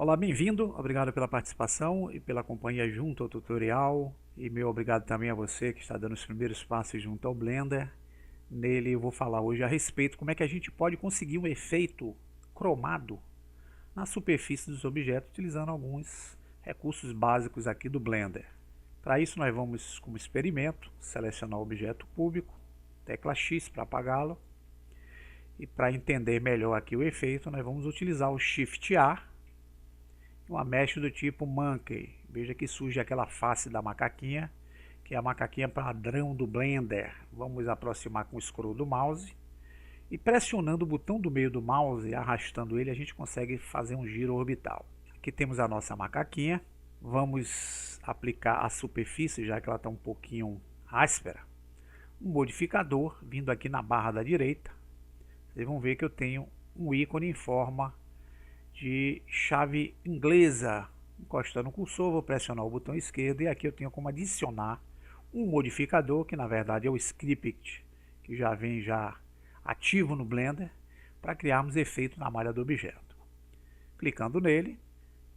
Olá, bem-vindo, obrigado pela participação e pela companhia junto ao tutorial, e meu obrigado também a você que está dando os primeiros passos junto ao Blender. Nele eu vou falar hoje a respeito como é que a gente pode conseguir um efeito cromado na superfície dos objetos utilizando alguns recursos básicos aqui do Blender. Para isso nós vamos, como experimento, selecionar o objeto cúbico, tecla X para apagá-lo, e para entender melhor aqui o efeito nós vamos utilizar o Shift A, uma mesh do tipo Monkey. Veja que surge aquela face da macaquinha, que é a macaquinha padrão do Blender. Vamos aproximar com o scroll do mouse e pressionando o botão do meio do mouse, arrastando ele, a gente consegue fazer um giro orbital. Aqui temos a nossa macaquinha. Vamos aplicar a superfície, já que ela está um pouquinho áspera. Um modificador, vindo aqui na barra da direita. Vocês vão ver que eu tenho um ícone em forma de chave inglesa. Encostando o cursor, vou pressionar o botão esquerdo e aqui eu tenho como adicionar um modificador, que na verdade é o script, que já vem ativo no Blender, para criarmos efeito na malha do objeto. Clicando nele,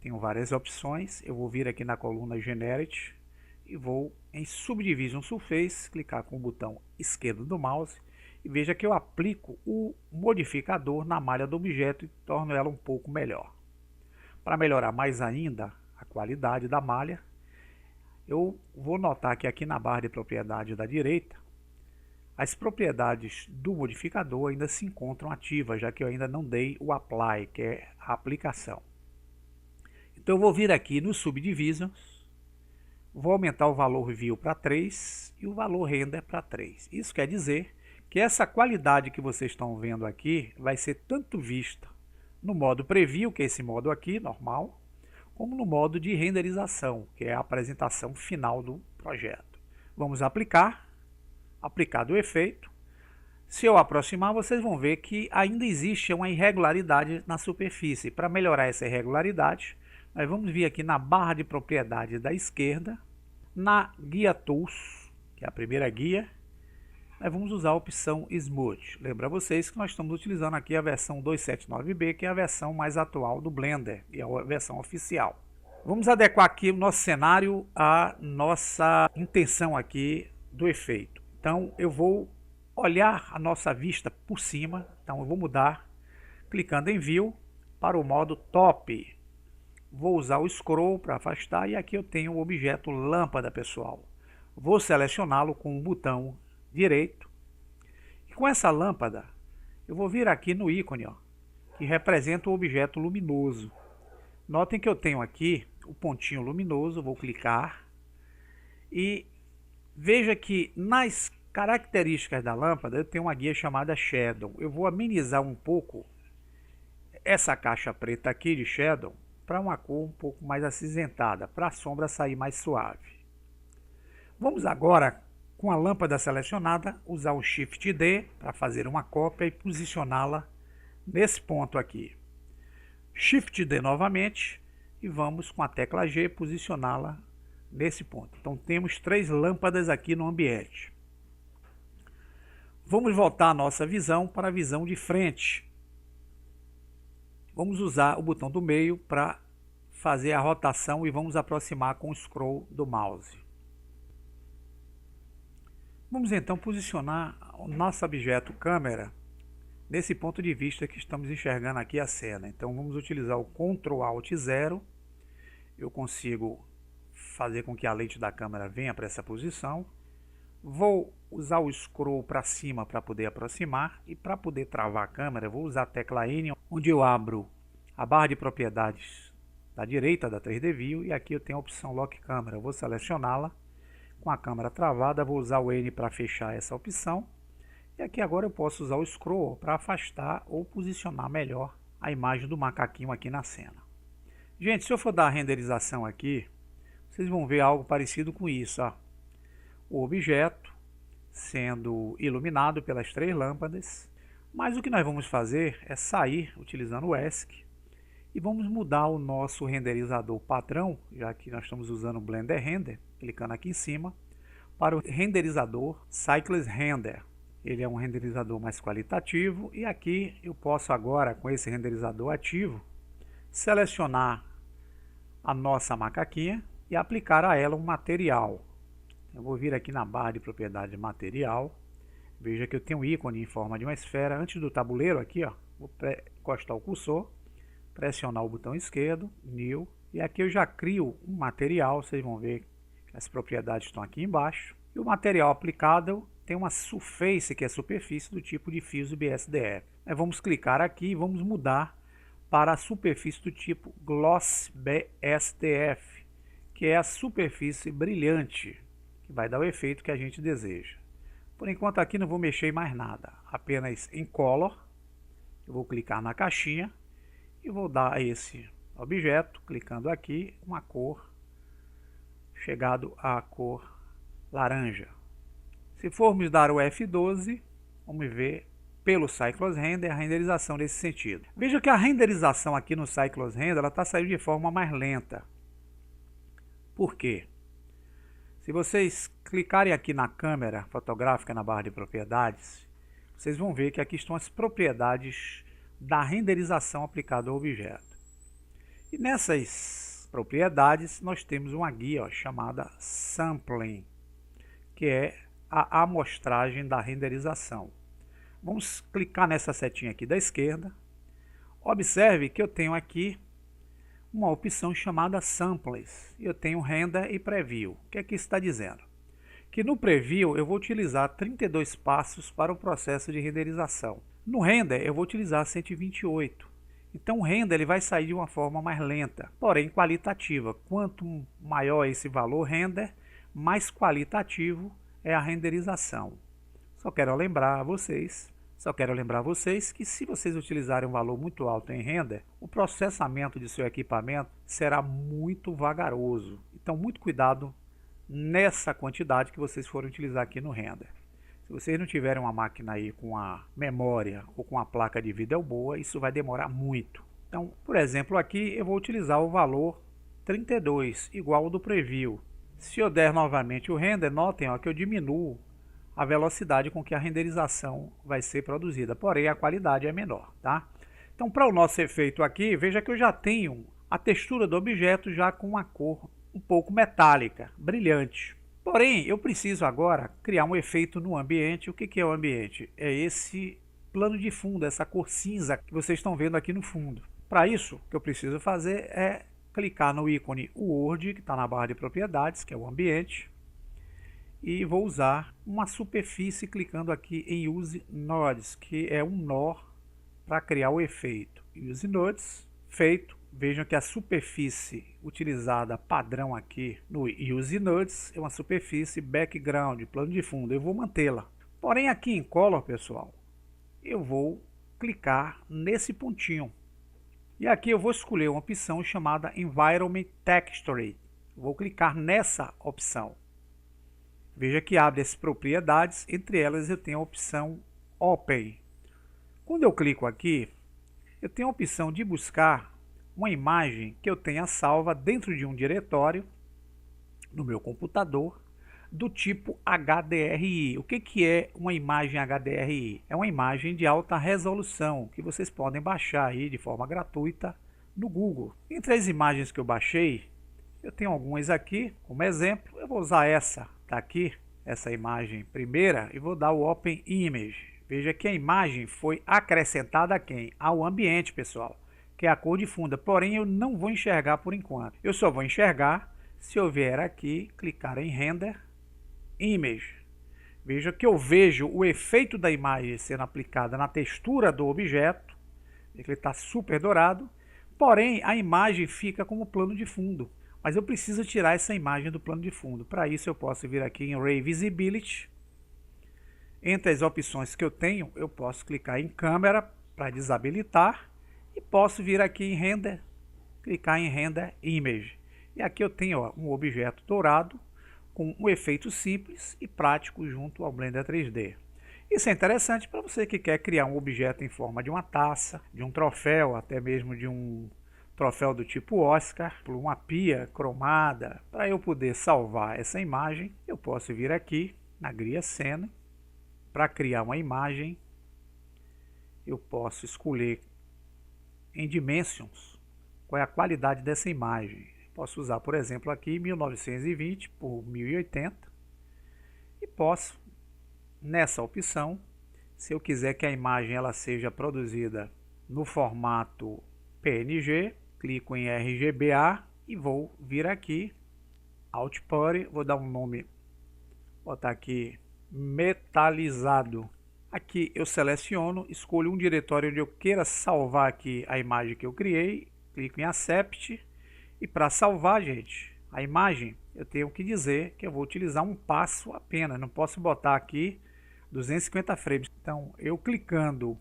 tenho várias opções. Eu vou vir aqui na coluna Generate e vou em Subdivision Surface, clicar com o botão esquerdo do mouse e veja que eu aplico o modificador na malha do objeto e torno ela um pouco melhor. Para melhorar mais ainda a qualidade da malha, eu vou notar que aqui na barra de propriedade da direita, as propriedades do modificador ainda se encontram ativas, já que eu ainda não dei o Apply, que é a aplicação. Então eu vou vir aqui no Subdivisions, vou aumentar o valor View para 3 e o valor Render para 3. Isso quer dizer que essa qualidade que vocês estão vendo aqui vai ser tanto vista no modo Preview, que é esse modo aqui, normal, como no modo de renderização, que é a apresentação final do projeto. Vamos aplicar o efeito. Se eu aproximar, vocês vão ver que ainda existe uma irregularidade na superfície. Para melhorar essa irregularidade, nós vamos vir aqui na barra de propriedade da esquerda, na guia Tools, que é a primeira guia, nós vamos usar a opção Smooth. Lembra vocês que nós estamos utilizando aqui a versão 279B, que é a versão mais atual do Blender e a versão oficial. Vamos adequar aqui o nosso cenário à nossa intenção aqui do efeito. Então eu vou olhar a nossa vista por cima, então eu vou mudar, clicando em View, para o modo Top. Vou usar o Scroll para afastar e aqui eu tenho o objeto lâmpada, pessoal. Vou selecioná-lo com o botão direito e com essa lâmpada eu vou vir aqui no ícone, que representa o objeto luminoso. Notem que eu tenho aqui o pontinho luminoso, vou clicar e veja que nas características da lâmpada eu tenho uma guia chamada Shadow. Eu vou amenizar um pouco essa caixa preta aqui de Shadow para uma cor um pouco mais acinzentada, para a sombra sair mais suave. Vamos agora, com a lâmpada selecionada, usar o Shift D para fazer uma cópia e posicioná-la nesse ponto aqui. Shift D novamente e vamos com a tecla G posicioná-la nesse ponto. Então temos 3 lâmpadas aqui no ambiente. Vamos voltar a nossa visão para a visão de frente. Vamos usar o botão do meio para fazer a rotação e vamos aproximar com o scroll do mouse. Vamos então posicionar o nosso objeto câmera nesse ponto de vista que estamos enxergando aqui a cena. Então vamos utilizar o Ctrl Alt 0. Eu consigo fazer com que a lente da câmera venha para essa posição. Vou usar o scroll para cima para poder aproximar e para poder travar a câmera vou usar a tecla N, onde eu abro a barra de propriedades da direita da 3D View e aqui eu tenho a opção Lock Câmera. Eu vou selecioná-la. Com a câmera travada, vou usar o N para fechar essa opção. E aqui agora eu posso usar o Scroll para afastar ou posicionar melhor a imagem do macaquinho aqui na cena. Gente, se eu for dar a renderização aqui, vocês vão ver algo parecido com isso. O objeto sendo iluminado pelas 3 lâmpadas. Mas o que nós vamos fazer é sair utilizando o ESC. E vamos mudar o nosso renderizador padrão, já que nós estamos usando o Blender Render, clicando aqui em cima, para o renderizador Cycles Render. Ele é um renderizador mais qualitativo e aqui eu posso agora, com esse renderizador ativo, selecionar a nossa macaquinha e aplicar a ela um material. Eu vou vir aqui na barra de propriedade de material. Veja que eu tenho um ícone em forma de uma esfera. Antes do tabuleiro aqui, ó, vou encostar o cursor, pressionar o botão esquerdo, New, e aqui eu já crio um material. Vocês vão ver que as propriedades estão aqui embaixo. E o material aplicado tem uma surface, que é superfície do tipo Diffuse BSDF. Vamos clicar aqui e vamos mudar para a superfície do tipo Gloss BSDF, que é a superfície brilhante, que vai dar o efeito que a gente deseja. Por enquanto aqui não vou mexer em mais nada, apenas em Color. Eu vou clicar na caixinha e vou dar a esse objeto, clicando aqui, uma cor, chegado à cor laranja. Se formos dar o F12, vamos ver pelo Cycles Render a renderização nesse sentido. Veja que a renderização aqui no Cycles Render está saindo de forma mais lenta. Por quê? Se vocês clicarem aqui na câmera fotográfica na barra de propriedades, vocês vão ver que aqui estão as propriedades da renderização aplicada ao objeto. E nessas propriedades nós temos uma guia, ó, chamada Sampling, que é a amostragem da renderização. Vamos clicar nessa setinha aqui da esquerda. Observe que eu tenho aqui uma opção chamada Samples. Eu tenho Render e Preview. O que é que isso está dizendo? Que no Preview eu vou utilizar 32 passos para o processo de renderização. No Render eu vou utilizar 128. Então o Render ele vai sair de uma forma mais lenta, porém qualitativa. Quanto maior esse valor Render, mais qualitativo é a renderização. Só quero lembrar vocês que se vocês utilizarem um valor muito alto em render, o processamento de seu equipamento será muito vagaroso. Então, muito cuidado nessa quantidade que vocês forem utilizar aqui no render. Se vocês não tiverem uma máquina aí com a memória ou com a placa de vídeo boa, isso vai demorar muito. Então, por exemplo, aqui eu vou utilizar o valor 32, igual ao do preview. Se eu der novamente o render, notem, ó, que eu diminuo a velocidade com que a renderização vai ser produzida, porém a qualidade é menor, tá? Então, para o nosso efeito aqui, veja que eu já tenho a textura do objeto já com uma cor um pouco metálica, brilhante. Porém, eu preciso agora criar um efeito no ambiente. O que é o ambiente? É esse plano de fundo, essa cor cinza que vocês estão vendo aqui no fundo. Para isso, o que eu preciso fazer é clicar no ícone World, que está na barra de propriedades, que é o ambiente, e vou usar uma superfície clicando aqui em Use Nodes, que é um nó para criar o efeito. Use Nodes, feito. Vejam que a superfície utilizada padrão aqui no Use Nodes é uma superfície background, plano de fundo. Eu vou mantê-la. Porém aqui em Color, pessoal, eu vou clicar nesse pontinho. E aqui eu vou escolher uma opção chamada Environment Texture. Vou clicar nessa opção. Veja que abre as propriedades, entre elas eu tenho a opção Open. Quando eu clico aqui, eu tenho a opção de buscar uma imagem que eu tenha salva dentro de um diretório no meu computador do tipo HDRI. O que é uma imagem HDRI? É uma imagem de alta resolução que vocês podem baixar aí de forma gratuita no Google. Entre as imagens que eu baixei, eu tenho algumas aqui como exemplo. Eu vou usar essa, tá aqui, essa imagem primeira, e vou dar o Open Image. Veja que a imagem foi acrescentada a quem? Ao ambiente, pessoal, que é a cor de fundo. Porém, eu não vou enxergar por enquanto. Eu só vou enxergar se eu vier aqui, clicar em Render, Image. Veja que eu vejo o efeito da imagem sendo aplicada na textura do objeto. Ele está super dourado. Porém, a imagem fica como plano de fundo. Mas eu preciso tirar essa imagem do plano de fundo. Para isso, eu posso vir aqui em Ray Visibility. Entre as opções que eu tenho, eu posso clicar em Câmera para desabilitar. E posso vir aqui em Render, clicar em Render Image. E aqui eu tenho, ó, um objeto dourado com um efeito simples e prático junto ao Blender 3D. Isso é interessante para você que quer criar um objeto em forma de uma taça, de um troféu, até mesmo de um troféu do tipo Oscar, por uma pia cromada. Para eu poder salvar essa imagem, eu posso vir aqui na Gria Cena. Para criar uma imagem, eu posso escolher em Dimensions qual é a qualidade dessa imagem. Posso usar, por exemplo, aqui 1920 por 1080 e posso, nessa opção, se eu quiser que a imagem ela seja produzida no formato PNG, clico em RGBA e vou vir aqui, Output, vou dar um nome, botar aqui metalizado. Aqui eu seleciono, escolho um diretório onde eu queira salvar aqui a imagem que eu criei, clico em Accept e para salvar, gente, a imagem eu tenho que dizer que eu vou utilizar um passo apenas, não posso botar aqui 250 frames. Então eu clicando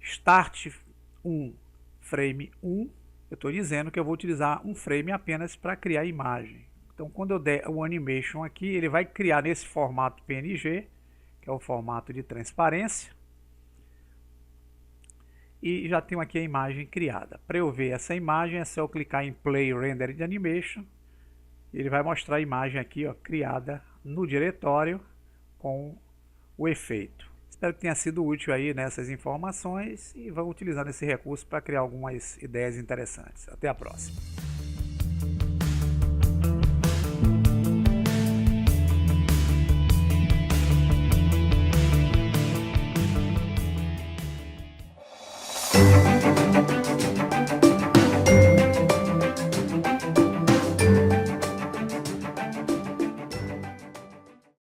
Start 1, Frame 1, eu estou dizendo que eu vou utilizar um frame apenas para criar a imagem. Então quando eu der o Animation aqui, ele vai criar nesse formato PNG, que é o formato de transparência. E já tenho aqui a imagem criada. Para eu ver essa imagem é só eu clicar em Play Rendered Animation. Ele vai mostrar a imagem aqui, ó, criada no diretório com o efeito. Espero que tenha sido útil aí nessas informações e vamos utilizar esse recurso para criar algumas ideias interessantes. Até a próxima.